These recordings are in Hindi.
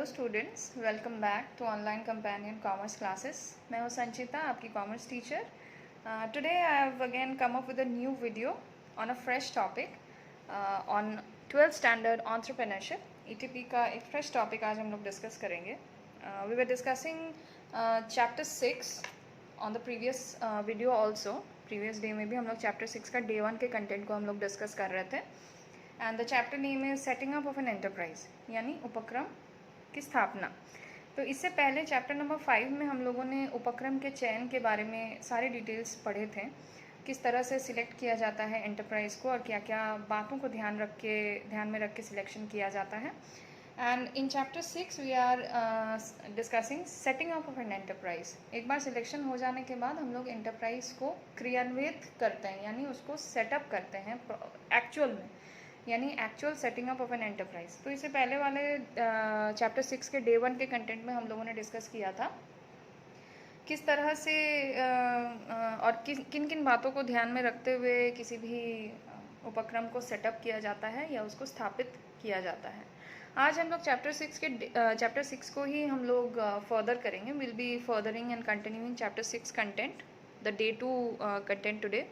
Hello students, welcome back to online companion commerce classes. मैं हूं संचिता, आपकी commerce teacher. Today I have again come up with a new video on a fresh topic on 12th standard entrepreneurship. ETP का एक फ्रेश टॉपिक आज हम लोग डिस्कस करेंगे। We were discussing chapter 6 on the previous video also. Previous day में भी हम लोग चैप्टर 6 का डे 1 के कंटेंट को हम लोग डिस्कस कर रहे थे। And the chapter name is setting up of an enterprise, यानी उपक्रम की स्थापना। तो इससे पहले चैप्टर नंबर 5 में हम लोगों ने उपक्रम के चयन के बारे में सारे डिटेल्स पढ़े थे, किस तरह से सिलेक्ट किया जाता है एंटरप्राइज को और क्या क्या बातों को ध्यान में रख के सिलेक्शन किया जाता है। And in chapter 6 we are discussing setting up of an enterprise. एक बार सिलेक्शन हो जाने के बाद हम लोग एंटरप्राइज को क्रियान्वित करते हैं, यानी उसको सेटअप करते हैं एक्चुअल में, यानी actual setting up of an enterprise. तो इससे पहले वाले चैप्टर 6 के डे 1 के कंटेंट में हम लोगों ने डिस्कस किया था किस तरह से और किन किन बातों को ध्यान में रखते हुए किसी भी उपक्रम को सेटअप किया जाता है या उसको स्थापित किया जाता है। आज हम लोग चैप्टर 6 को ही हम लोग फर्दर करेंगे। Will be furthering and continuing chapter 6 content, the day 2 content today,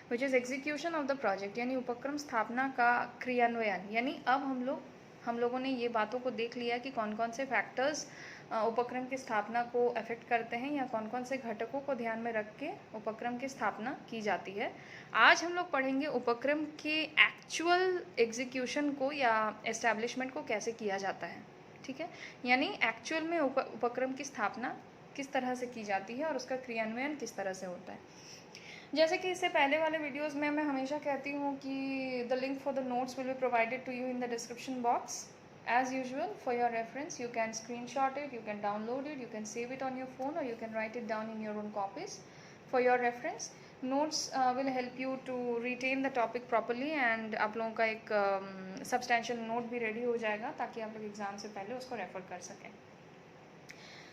which is execution of the project, यानी उपक्रम स्थापना का क्रियान्वयन। यानी अब हम लोगों ने ये बातों को देख लिया कि कौन कौन से फैक्टर्स उपक्रम की स्थापना को अफेक्ट करते हैं या कौन कौन से घटकों को ध्यान में रख के उपक्रम की स्थापना की जाती है। आज हम लोग पढ़ेंगे उपक्रम के एक्चुअल एग्जीक्यूशन को या एस्टैब्लिशमेंट को कैसे किया जाता है। ठीक है, यानी एक्चुअल में उपक्रम की स्थापना किस तरह से की जाती है और उसका क्रियान्वयन किस तरह से होता है। जैसे कि इससे पहले वाले वीडियोस में मैं हमेशा कहती हूँ कि the link for the notes will be provided to you in the description box as usual for your reference. You can screenshot it, you can download it, you can save it on your phone, or you can write it down in your own copies for your reference. Notes will help you to retain the topic properly and आप लोगों का एक substantial note भी ready हो जाएगा ताकि आप लोग एग्जाम से पहले उसको रेफर कर सकें।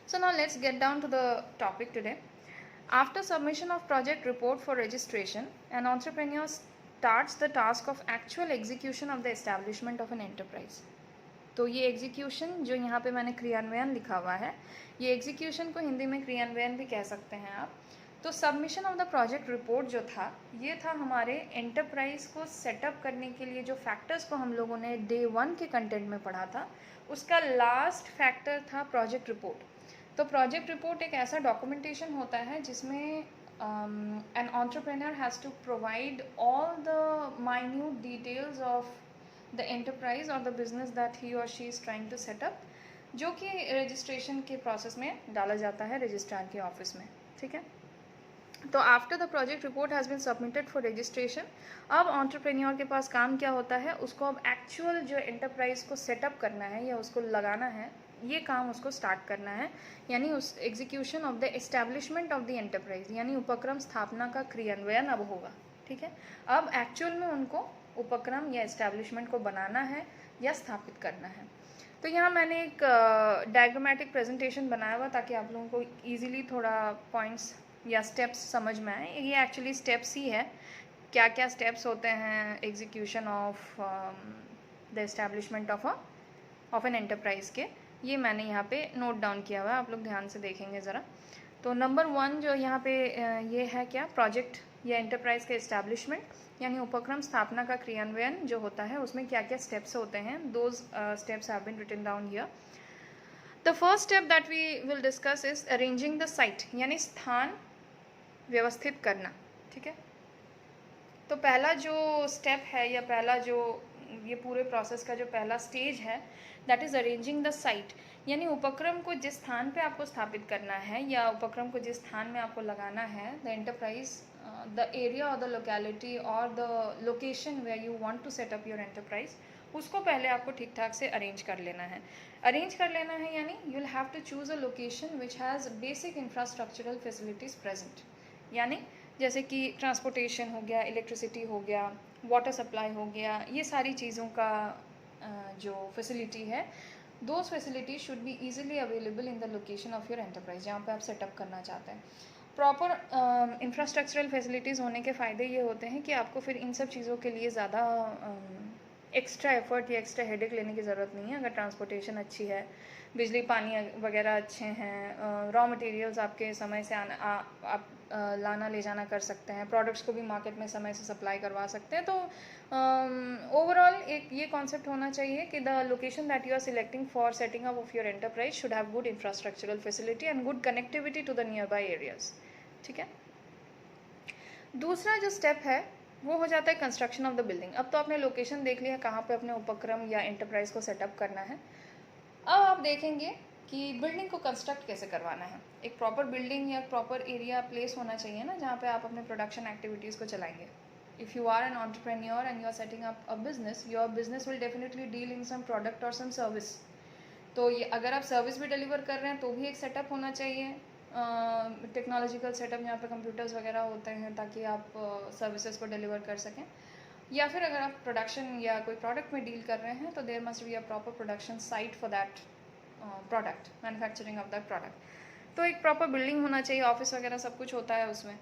So now let's get down to the topic today. After submission of project report for registration, an entrepreneur starts the task of actual execution of the establishment of an enterprise. तो ये एग्जीक्यूशन जो यहाँ पे मैंने क्रियान्वयन लिखा हुआ है, ये एग्जीक्यूशन को हिंदी में क्रियान्वयन भी कह सकते हैं आप। तो submission of the project report जो था, ये था हमारे एंटरप्राइज को सेटअप करने के लिए जो फैक्टर्स को हम लोगों ने डे 1 के कंटेंट में पढ़ा था, उसका लास्ट फैक्टर था प्रोजेक्ट रिपोर्ट। तो प्रोजेक्ट रिपोर्ट एक ऐसा डॉक्यूमेंटेशन होता है जिसमें an entrepreneur has to provide all the minute details of the enterprise और द बिजनेस दैट ही और she is trying to set up, जो कि रजिस्ट्रेशन के प्रोसेस में डाला जाता है रजिस्ट्रार के ऑफिस में। ठीक है, तो after the project report has been submitted for registration, अब एंटरप्रेन्योर के पास काम क्या होता है, उसको अब एक्चुअल जो एंटरप्राइज को सेटअप करना है या उसको लगाना है, ये काम उसको स्टार्ट करना है, यानी उस execution of the establishment of the enterprise, यानी उपक्रम स्थापना का क्रियान्वयन अब होगा। ठीक है, अब एक्चुअल में उनको उपक्रम या एस्टैब्लिशमेंट को बनाना है या स्थापित करना है। तो यहाँ मैंने एक डायग्रामेटिक प्रेजेंटेशन बनाया हुआ ताकि आप लोगों को इजीली थोड़ा पॉइंट्स या स्टेप्स समझ में आए। ये एक्चुअली स्टेप्स ही है, क्या क्या स्टेप्स होते हैं execution of the establishment of an enterprise के, ये मैंने यहाँ पे नोट डाउन किया हुआ है, आप लोग ध्यान से देखेंगे ज़रा। तो नंबर 1 जो यहाँ पे ये है क्या, प्रोजेक्ट या एंटरप्राइज के एस्टैब्लिशमेंट, यानी उपक्रम स्थापना का क्रियान्वयन जो होता है उसमें क्या क्या स्टेप्स होते हैं। Those steps have been written down here. The first step that we will discuss is arranging the site, यानी स्थान व्यवस्थित करना। ठीक है, तो पहला जो स्टेप है या पहला जो ये पूरे प्रोसेस का जो पहला स्टेज है, that is arranging the site, यानी उपक्रम को जिस स्थान पे आपको स्थापित करना है या उपक्रम को जिस स्थान में आपको लगाना है, द एंटरप्राइज, द एरिया और द लोकेलिटी और the location where you want to set up your enterprise, उसको पहले आपको ठीक ठाक से अरेंज कर लेना है। अरेंज कर लेना है यानी you will have to choose a location which has basic infrastructural facilities present, यानी जैसे कि ट्रांसपोर्टेशन हो गया, इलेक्ट्रिसिटी हो गया, वाटर सप्लाई हो गया, ये सारी चीज़ों का जो फैसिलिटी है, those facility should be easily available in the location of your enterprise जहाँ पे आप सेटअप करना चाहते हैं। प्रॉपर इंफ्रास्ट्रक्चरल फैसिलिटीज़ होने के फ़ायदे ये होते हैं कि आपको फिर इन सब चीज़ों के लिए ज़्यादा एक्स्ट्रा एफर्ट या एक्स्ट्रा हेडेक लेने की ज़रूरत नहीं है। अगर ट्रांसपोर्टेशन अच्छी है, बिजली पानी वगैरह अच्छे हैं, रॉ मटेरियल्स आपके समय से आप लाना ले जाना कर सकते हैं, प्रोडक्ट्स को भी मार्केट में समय से सप्लाई करवा सकते हैं। तो ओवरऑल एक ये कॉन्सेप्ट होना चाहिए कि the location that you are selecting for setting up of your enterprise should have good infrastructural facility and good connectivity to the nearby areas. ठीक है, दूसरा जो स्टेप है वो हो जाता है कंस्ट्रक्शन ऑफ द बिल्डिंग। अब तो आपने लोकेशन देख लिया कहाँ पे अपने उपक्रम या एंटरप्राइज को सेटअप करना है। अब आप देखेंगे कि बिल्डिंग को कंस्ट्रक्ट कैसे करवाना है। एक प्रॉपर बिल्डिंग या प्रॉपर एरिया प्लेस होना चाहिए ना जहाँ पे आप अपने प्रोडक्शन एक्टिविटीज़ को चलाएंगे। If you are an entrepreneur and you are setting up a business, your business will definitely deal in some product और सम सर्विस। तो ये अगर आप सर्विस भी डिलीवर कर रहे हैं तो भी एक सेटअप होना चाहिए, टेक्नोलॉजिकल सेटअप जहाँ पे कंप्यूटर्स वगैरह होते हैं ताकि आप सर्विसेज को डिलीवर कर सकें। या फिर अगर आप प्रोडक्शन या कोई प्रोडक्ट में डील कर रहे हैं तो there must be a proper production site for that product, manufacturing of that product. तो एक प्रॉपर बिल्डिंग होना चाहिए, ऑफिस वगैरह सब कुछ होता है उसमें।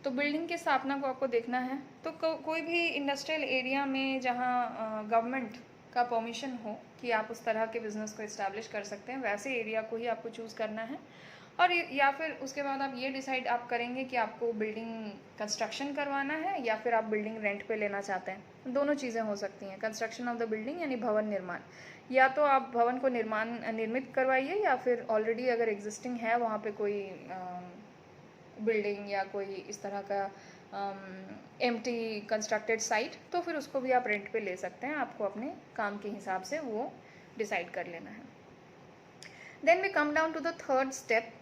तो बिल्डिंग की स्थापना को आपको देखना है। तो कोई भी इंडस्ट्रियल एरिया में जहाँ गवर्नमेंट का परमिशन हो कि आप उस तरह के बिज़नेस को इस्टेब्लिश कर सकते हैं, वैसे एरिया को ही आपको चूज़ करना है। और या फिर उसके बाद आप ये डिसाइड आप करेंगे कि आपको बिल्डिंग कंस्ट्रक्शन करवाना है या फिर आप बिल्डिंग रेंट पे लेना चाहते हैं। दोनों चीज़ें हो सकती हैं। कंस्ट्रक्शन ऑफ द बिल्डिंग यानी भवन निर्माण, या तो आप भवन को निर्मित करवाइए या फिर ऑलरेडी अगर एग्जिस्टिंग है वहाँ पे कोई बिल्डिंग या कोई इस तरह का एम्प्टी कंस्ट्रक्टेड साइट, तो फिर उसको भी आप रेंट पे ले सकते हैं। आपको अपने काम के हिसाब से वो डिसाइड कर लेना है। Then we come down to the third step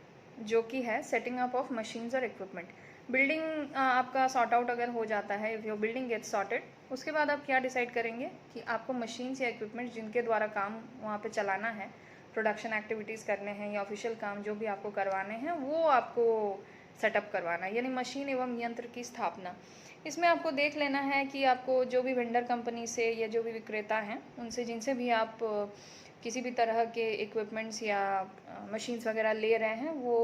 जो कि है सेटिंग अप ऑफ मशीन्स और इक्विपमेंट। बिल्डिंग आपका सॉर्ट आउट अगर हो जाता है, if your building gets sorted, उसके बाद आप क्या डिसाइड करेंगे कि आपको मशीन्स या इक्विपमेंट जिनके द्वारा काम वहाँ पे चलाना है, प्रोडक्शन एक्टिविटीज़ करने हैं या ऑफिशियल काम जो भी आपको करवाने हैं वो आपको सेटअप करवाना है, यानी मशीन एवं यंत्र की स्थापना। इसमें आपको देख लेना है कि आपको जो भी वेंडर कंपनी से या जो भी विक्रेता हैं उनसे जिनसे भी आप किसी भी तरह के इक्विपमेंट्स या मशीन्स वगैरह ले रहे हैं वो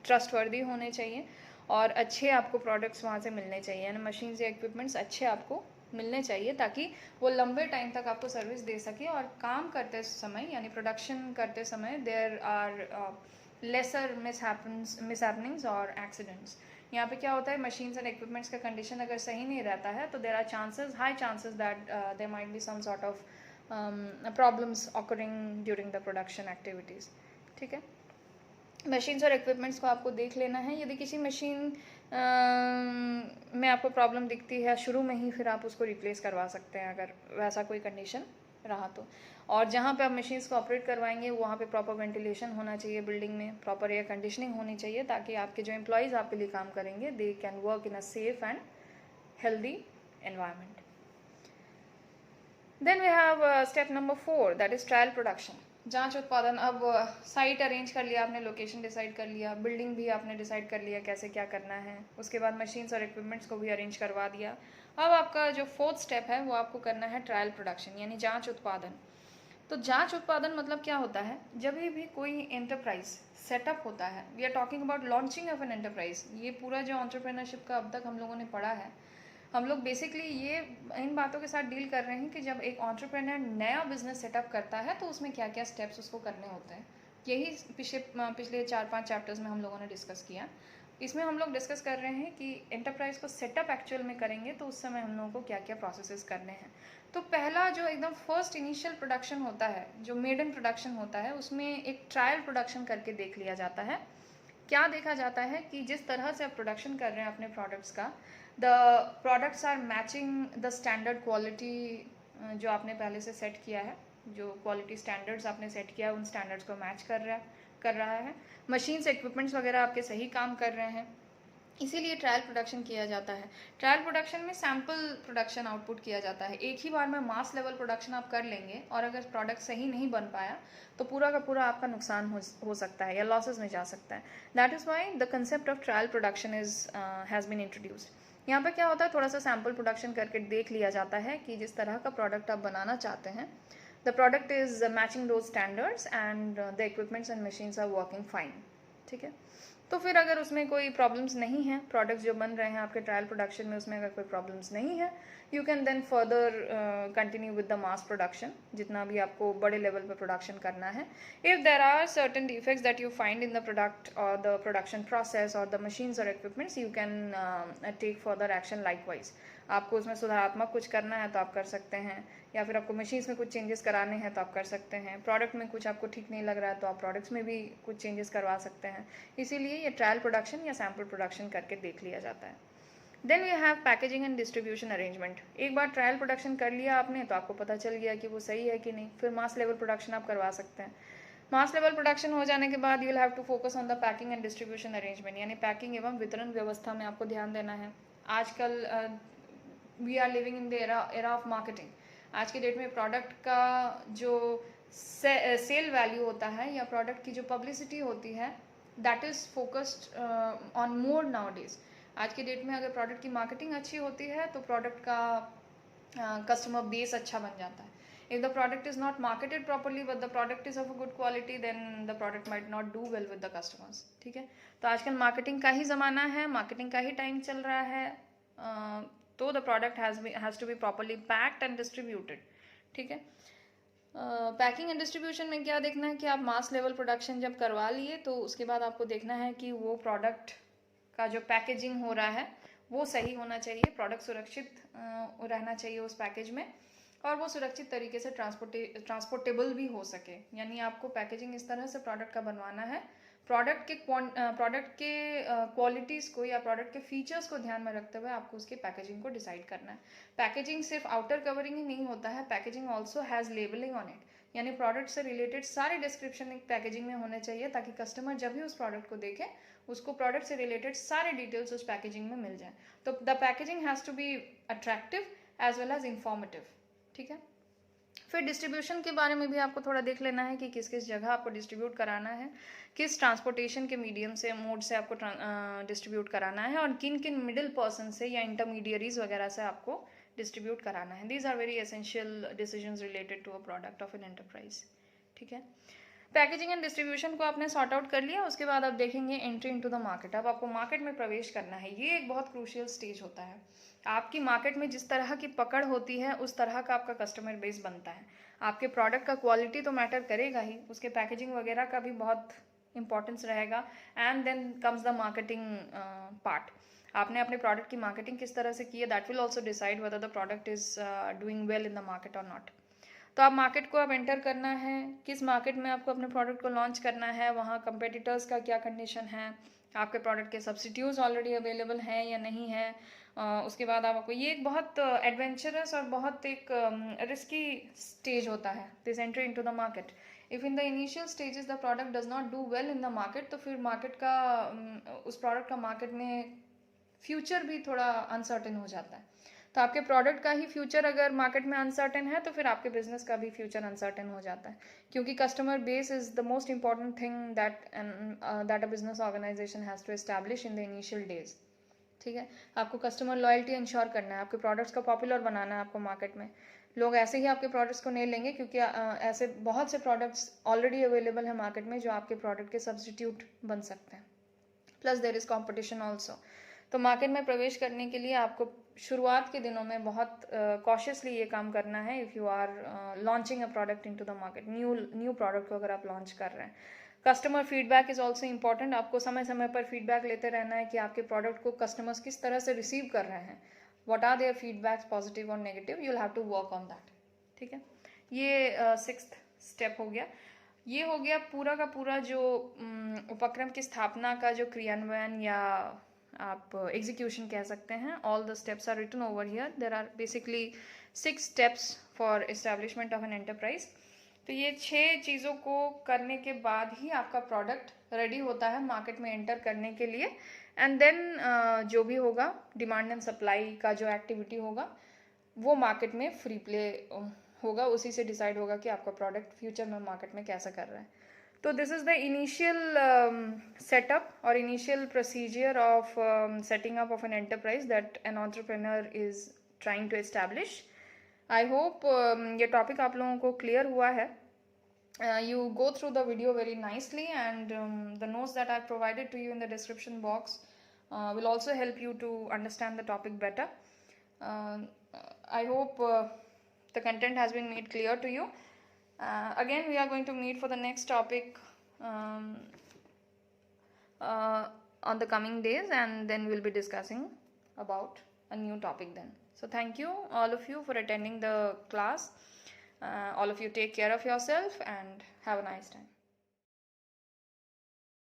ट्रस्टवर्दी होने चाहिए और अच्छे आपको प्रोडक्ट्स वहाँ से मिलने चाहिए, यानी मशीन्स या इक्विपमेंट्स अच्छे आपको मिलने चाहिए ताकि वो लंबे टाइम तक आपको सर्विस दे सके। और काम करते समय यानी प्रोडक्शन करते समय देयर आर लेसर मिसहैपनिंग्स और एक्सीडेंट्स। यहाँ पे क्या होता है, मशीन्स एंड इक्विपमेंट्स का कंडीशन अगर सही नहीं रहता है तो there are high chances that there might be some sort of problems occurring during the production activities. ठीक है, मशीन्स और इक्विपमेंट्स को आपको देख लेना है। यदि किसी मशीन में आपको प्रॉब्लम दिखती है शुरू में ही, फिर आप उसको रिप्लेस करवा सकते हैं अगर वैसा कोई कंडीशन रहा तो। और जहाँ पे आप मशीन्स को ऑपरेट करवाएंगे वहाँ पे प्रॉपर वेंटिलेशन होना चाहिए, बिल्डिंग में प्रॉपर एयर कंडीशनिंग होनी चाहिए ताकि आपके जो एम्प्लॉयज़ आपके लिए काम करेंगे they can work in a safe and healthy environment. Then we have step number 4 that is trial production, जांच उत्पादन। अब साइट अरेंज कर लिया आपने, लोकेशन डिसाइड कर लिया, बिल्डिंग भी आपने डिसाइड कर लिया कैसे क्या करना है, उसके बाद मशीन्स और इक्विपमेंट्स को भी अरेंज करवा दिया। अब आपका जो 4th स्टेप है वो आपको करना है ट्रायल प्रोडक्शन यानी जांच उत्पादन। तो जांच उत्पादन मतलब क्या होता है, जब भी कोई एंटरप्राइज सेटअप होता है, we are talking about launching of an enterprise. ये पूरा जो एंटरप्रेन्योरशिप का अब तक हम लोगों ने पढ़ा है, हम लोग बेसिकली ये इन बातों के साथ डील कर रहे हैं कि जब एक एंटरप्रेन्योर नया बिजनेस सेटअप करता है तो उसमें क्या क्या स्टेप्स उसको करने होते हैं। यही पिछले 4-5 चैप्टर्स में हम लोगों ने डिस्कस किया। इसमें हम लोग डिस्कस कर रहे हैं कि एंटरप्राइज को सेटअप एक्चुअल में करेंगे तो उस समय हम लोगों को क्या क्या प्रोसेसेस करने हैं। तो पहला जो एकदम फर्स्ट इनिशियल प्रोडक्शन होता है, जो मेडन प्रोडक्शन होता है, उसमें एक ट्रायल प्रोडक्शन करके देख लिया जाता है। क्या देखा जाता है कि जिस तरह से आप प्रोडक्शन कर रहे हैं अपने प्रोडक्ट्स का, the products are matching the standard quality जो आपने पहले से सेट किया है, जो क्वालिटी स्टैंडर्ड्स आपने सेट किया है उन स्टैंडर्ड्स को मैच कर रहा है। मशीन्स इक्विपमेंट्स वगैरह आपके सही काम कर रहे हैं, इसीलिए ट्रायल प्रोडक्शन किया जाता है। ट्रायल प्रोडक्शन में सैम्पल प्रोडक्शन आउटपुट किया जाता है। एक ही बार में मास लेवल प्रोडक्शन आप कर लेंगे और अगर प्रोडक्ट सही नहीं बन पाया तो पूरा का पूरा आपका नुकसान हो सकता है या लॉसेस में जा सकता है। That is why the concept of trial production has been introduced. यहाँ पर क्या होता है, थोड़ा सा सैम्पल प्रोडक्शन करके देख लिया जाता है कि जिस तरह का प्रोडक्ट आप बनाना चाहते हैं, the product is matching those standards and the equipments and machines are working fine. ठीक है। तो फिर अगर उसमें कोई प्रॉब्लम्स नहीं है, प्रोडक्ट्स जो बन रहे हैं आपके ट्रायल प्रोडक्शन में, उसमें अगर कोई प्रॉब्लम्स नहीं है, you can then further continue with the mass production, जितना भी आपको बड़े लेवल पे प्रोडक्शन करना है. If there are certain defects that you find in the product और द प्रोडक्शन प्रोसेस और द मशीन्स और equipments, you can take further action likewise. आपको उसमें सुधारात्मक कुछ करना है तो आप कर सकते हैं, या फिर आपको मशीन्स में कुछ चेंजेस कराने हैं तो आप कर सकते हैं. प्रोडक्ट में कुछ आपको ठीक नहीं लग रहा है तो आप प्रोडक्ट्स में भी कुछ चेंजेस करवा सकते हैं. इसीलिए ये ट्रायल प्रोडक्शन या सैम्पल प्रोडक्शन करके देख लिया जाता है. Then we have packaging and distribution arrangement. एक बार ट्रायल प्रोडक्शन कर लिया आपने तो आपको पता चल गया कि वो सही है कि नहीं, फिर मास लेवल प्रोडक्शन आप करवा सकते हैं. मास लेवल प्रोडक्शन हो जाने के बाद you will have to focus on the packing and distribution arrangement, यानी पैकिंग एवं वितरण व्यवस्था में आपको ध्यान देना है. आजकल we are living in the era of marketing. आज के डेट में प्रोडक्ट का जो सेल वैल्यू होता है या प्रोडक्ट की जो पब्लिसिटी होती है, that is focused on more now days. आज के डेट में अगर प्रोडक्ट की मार्केटिंग अच्छी होती है तो प्रोडक्ट का कस्टमर बेस अच्छा बन जाता है. If the product is not marketed properly but the product is of a good quality, then the product might not do well with the customers. ठीक है. तो आजकल मार्केटिंग का ही ज़माना है, मार्केटिंग का ही टाइम चल रहा है. तो the product has to be properly packed and distributed. ठीक है. पैकिंग एंड डिस्ट्रीब्यूशन में क्या देखना है कि आप मास लेवल प्रोडक्शन जब करवा लिए तो उसके बाद आपको देखना है कि वो प्रोडक्ट का जो पैकेजिंग हो रहा है वो सही होना चाहिए, प्रोडक्ट सुरक्षित रहना चाहिए उस पैकेज में, और वो सुरक्षित तरीके से ट्रांसपोर्टेबल भी हो सके. यानी आपको पैकेजिंग इस तरह से प्रोडक्ट का बनवाना है, प्रोडक्ट के क्वालिटीज़ को या प्रोडक्ट के फीचर्स को ध्यान में रखते हुए आपको उसके पैकेजिंग को डिसाइड करना है. पैकेजिंग सिर्फ आउटर कवरिंग ही नहीं होता है, packaging also has labelling on it. यानी प्रोडक्ट से रिलेटेड सारे डिस्क्रिप्शन एक पैकेजिंग में होने चाहिए ताकि कस्टमर जब भी उस प्रोडक्ट को देखे उसको प्रोडक्ट से रिलेटेड सारे डिटेल्स उस पैकेजिंग में मिल जाए. तो the packaging has to be attractive as well as informative. ठीक है. फिर डिस्ट्रीब्यूशन के बारे में भी आपको थोड़ा देख लेना है कि किस किस जगह आपको डिस्ट्रीब्यूट कराना है, किस ट्रांसपोर्टेशन के मीडियम से, मोड से आपको डिस्ट्रीब्यूट कराना है, और किन किन मिडिल पर्सन से या इंटरमीडियरीज वगैरह से आपको डिस्ट्रीब्यूट कराना है. These are very essential decisions related to a product of an enterprise. ठीक है. पैकेजिंग एंड डिस्ट्रीब्यूशन को आपने सॉर्ट आउट कर लिया, उसके बाद आप देखेंगे एंट्री इनटू द मार्केट. अब आपको मार्केट में प्रवेश करना है. ये एक बहुत क्रूशियल स्टेज होता है. आपकी मार्केट में जिस तरह की पकड़ होती है उस तरह का आपका कस्टमर बेस बनता है. आपके प्रोडक्ट का क्वालिटी तो मैटर करेगा ही, उसके पैकेजिंग वगैरह का भी बहुत इंपॉर्टेंस रहेगा. And then comes the marketing part. आपने अपने प्रोडक्ट की मार्केटिंग किस तरह से की है, that will also decide whether the product is doing well in the market और नॉट. तो आप मार्केट को आप एंटर करना है, किस मार्केट में आपको अपने प्रोडक्ट को लॉन्च करना है, वहाँ कंपेटिटर्स का क्या कंडीशन है, आपके प्रोडक्ट के सब्सिट्यूट्स ऑलरेडी अवेलेबल हैं या नहीं है. उसके बाद आपको ये एक बहुत एडवेंचरस और बहुत एक रिस्की स्टेज होता है, this entry into the market. If in the initial stages the product does not do well in the market, तो फिर मार्केट का उस प्रोडक्ट का मार्केट में फ्यूचर भी थोड़ा अनसर्टेन हो जाता है. तो आपके प्रोडक्ट का ही फ्यूचर अगर मार्केट में अनसर्टेन है तो फिर आपके बिजनेस का भी फ्यूचर अनसर्टेन हो जाता है, क्योंकि customer base is the most important thing that a business organization has to establish in the initial days. ठीक है. आपको कस्टमर लॉयल्टी इंश्योर करना है, आपके प्रोडक्ट्स को पॉपुलर बनाना है आपको मार्केट में. लोग ऐसे ही आपके प्रोडक्ट्स को नहीं लेंगे क्योंकि ऐसे बहुत से प्रोडक्ट्स ऑलरेडी अवेलेबल है मार्केट में जो आपके प्रोडक्ट के सब्सटीट्यूट बन सकते हैं. Plus there is competition also. तो मार्केट में प्रवेश करने के लिए आपको शुरुआत के दिनों में बहुत कॉशियसली ये काम करना है. If you are launching a product into the market, new product को अगर आप लॉन्च कर रहे हैं. Customer feedback is also important. आपको समय समय पर फीडबैक लेते रहना है कि आपके प्रोडक्ट को कस्टमर्स किस तरह से रिसीव कर रहे हैं. What are their feedbacks, positive और negative, you will have to work on that. ठीक है. ये 6th स्टेप हो गया. ये हो गया पूरा का पूरा जो उपक्रम की स्थापना का जो क्रियान्वयन या आप एग्जीक्यूशन कह सकते हैं. All the steps are written over here. There are basically 6 steps for establishment of an enterprise. तो ये 6 चीज़ों को करने के बाद ही आपका प्रोडक्ट रेडी होता है मार्केट में एंटर करने के लिए. एंड देन जो भी होगा डिमांड एंड सप्लाई का जो एक्टिविटी होगा वो मार्केट में फ्री प्ले होगा, उसी से डिसाइड होगा कि आपका प्रोडक्ट फ्यूचर में मार्केट में कैसा कर रहा है. तो this is the initial setup और initial procedure of setting up of an enterprise that an entrepreneur is trying to establish. I hope ये टॉपिक आप लोगों को क्लियर हुआ है. you go through the video very nicely, and the notes that I've provided to you in the description box will also help you to understand the topic better. Uh, I hope the content has been made clear to you. Again, we are going to meet for the next topic um, uh, on the coming days, and then we'll be discussing about a new topic then. So thank you all of you for attending the class. All of you take care of yourself and have a nice time.